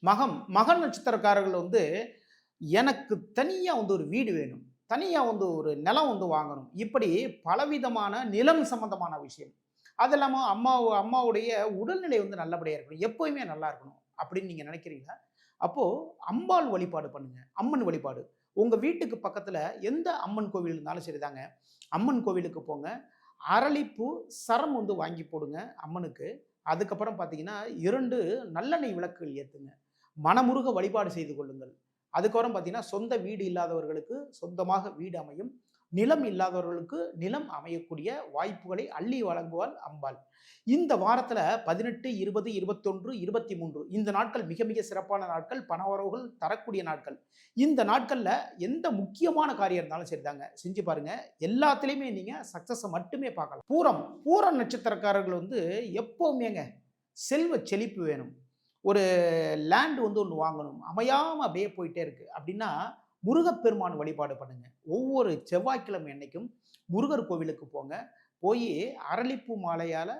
மகன் நட்சத்திரக்காரர்கள் வந்து எனக்கு தனியா வந்து ஒரு வீடு வேணும். தனியா வந்து ஒரு நிலம் வந்து வாங்கணும். இப்படி பலவிதமான நிலம் சம்பந்தமான விஷயம். அது இல்லாம அம்மாவுடைய உடல்நிலை வந்து நல்லபடியா இருக்கணும். எப்பவுமே நல்லா இருக்கணும். அப்படின்னு நீங்க நினைக்கிறீங்களா? அப்போ அம்பாள் வழிபாடு பண்ணுங்க. அம்மன் வழிபாடு. உங்க வீட்டுக்கு பக்கத்துல எந்த அம்மன் கோவில் இருந்தாலும் சரிதாங்க. அம்மன் கோவிலுக்கு போங்க. அரளிப்பூ, சரம் வந்து வாங்கி போடுங்க அம்மனுக்கு. அதுக்கப்புறம் பார்த்தீங்கன்னா, 2 நல்லெண்ணெய் விளக்குகள் ஏத்துங்க. மனமுருக வழிபாடு செய்து கொள்ளுங்கள். அதுக்கப்புறம் பார்த்தீங்கன்னா, சொந்த வீடு இல்லாதவர்களுக்கு சொந்தமாக வீடு அமையும். நிலம் இல்லாதவர்களுக்கு நிலம் அமையக்கூடிய வாய்ப்புகளை அள்ளி வழங்குவாள் அம்பாள். இந்த வாரத்தில 18, 20, 21, 23 இந்த நாட்கள் மிக மிக சிறப்பான நாட்கள். பணவரவுகள் தரக்கூடிய நாட்கள். இந்த நாட்கள்ல எந்த முக்கியமான காரியம் இருந்தாலும் சரிதாங்க. செஞ்சு பாருங்க. எல்லாத்துலயுமே நீங்க சக்சஸ மட்டுமே பார்க்கலாம். பூரம் நட்சத்திரக்காரர்கள் வந்து எப்பவுமேங்க செல்வ செழிப்பு வேணும். ஒரு லேண்ட் வந்து ஒண்ணு வாங்கணும். அமையாம அப்படியே போயிட்டே இருக்கு. அப்படின்னா, முருகப்பெருமான் வழிபாடு பண்ணுங்க. ஒவ்வொரு செவ்வாய்க்கிழமை அன்னைக்கும் முருகர் கோவிலுக்கு போங்க. போயி அரளிப்பூ மாலையால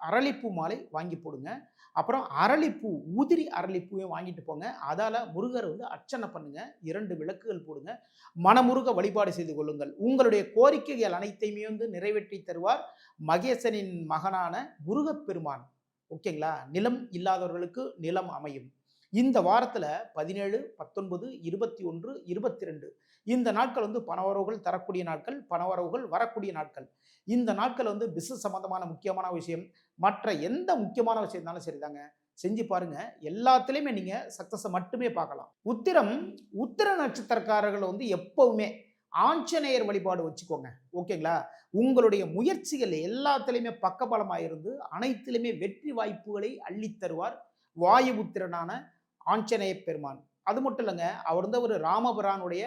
அரளிப்பூ மாலை வாங்கி போடுங்க. அப்புறம் அரளிப்பூ, உதிரி அரளிப்பூவையும் வாங்கிட்டு போங்க. அதால முருகர வந்து அர்ச்சனை பண்ணுங்க. 2 விளக்குகள் போடுங்க. மனமுருக வழிபாடு செய்து கொள்ளுங்கள். உங்களுடைய கோரிக்கைகள் அனைத்தையுமே வந்து நிறைவேற்றி தருவார் மகேசனின் மகனான முருகப்பெருமான். ஓகேங்களா? நிலம் இல்லாதவர்களுக்கு நிலம் அமையும். இந்த வாரத்துல 17, 19, 21, 22 இந்த நாட்கள் வந்து பணவரவுகள் தரக்கூடிய நாட்கள், பணவரவுகள் வரக்கூடிய நாட்கள். இந்த நாட்கள் வந்து பிசினஸ் சம்பந்தமான முக்கியமான விஷயம், மற்ற எந்த முக்கியமான விஷயம் இருந்தாலும் சரிதாங்க. செஞ்சு பாருங்க. எல்லாத்துலயுமே நீங்க சக்சஸ மட்டுமே பார்க்கலாம். உத்திர நட்சத்திரக்காரர்கள் வந்து எப்பவுமே ஆஞ்சநேயர் வழிபாடு வச்சுக்கோங்க. ஓகேங்களா? உங்களுடைய முயற்சிகள் எல்லாத்துலயுமே பக்கபலமா இருந்து அனைத்திலுமே வெற்றி வாய்ப்புகளை அள்ளித் தருவார் வாயுபுத்திரனான ஆஞ்சநேய பெருமான். அது மட்டும் இல்லங்க, அவர் வந்து ஒரு ராமபிரானுடைய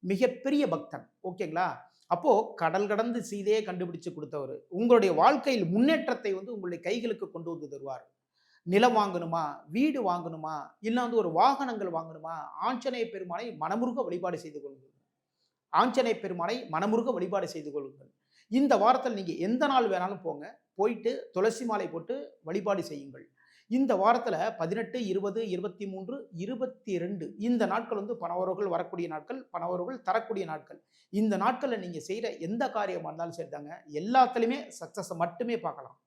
மிகப்பெரிய பக்தன். ஓகேங்களா? அப்போ கடல் கடந்து சீதையே கண்டுபிடிச்சு கொடுத்தவர். உங்களுடைய வாழ்க்கையில் முன்னேற்றத்தை வந்து உங்களுடைய கைகளுக்கு கொண்டு வந்து தருவார். நிலம் வாங்கணுமா, வீடு வாங்கணுமா, இல்ல வந்து ஒரு வாகனங்கள் வாங்கணுமா, ஆஞ்சநேய பெருமானை மனமுருக வழிபாடு செய்து கொள்ளுங்கள். ஆஞ்சநேய பெருமானை மனமுருக வழிபாடு செய்து கொள்ளுங்கள். இந்த வாரத்தில் நீங்க எந்த நாள் வேணாலும் போங்க. போயிட்டு துளசி மாலை போட்டு வழிபாடு செய்யுங்கள். இந்த வாரத்துல 18, 20, 23, 22 இந்த நாட்கள் வந்து பணவரவுகள் வரக்கூடிய நாட்கள், பணவரவுகள் தரக்கூடிய நாட்கள். இந்த நாட்கள்ல நீங்க செய்ற எந்த காரியமா இருந்தாலும் சரிதாங்க. எல்லாத்துலயுமே சக்சஸ மட்டுமே பார்க்கலாம்.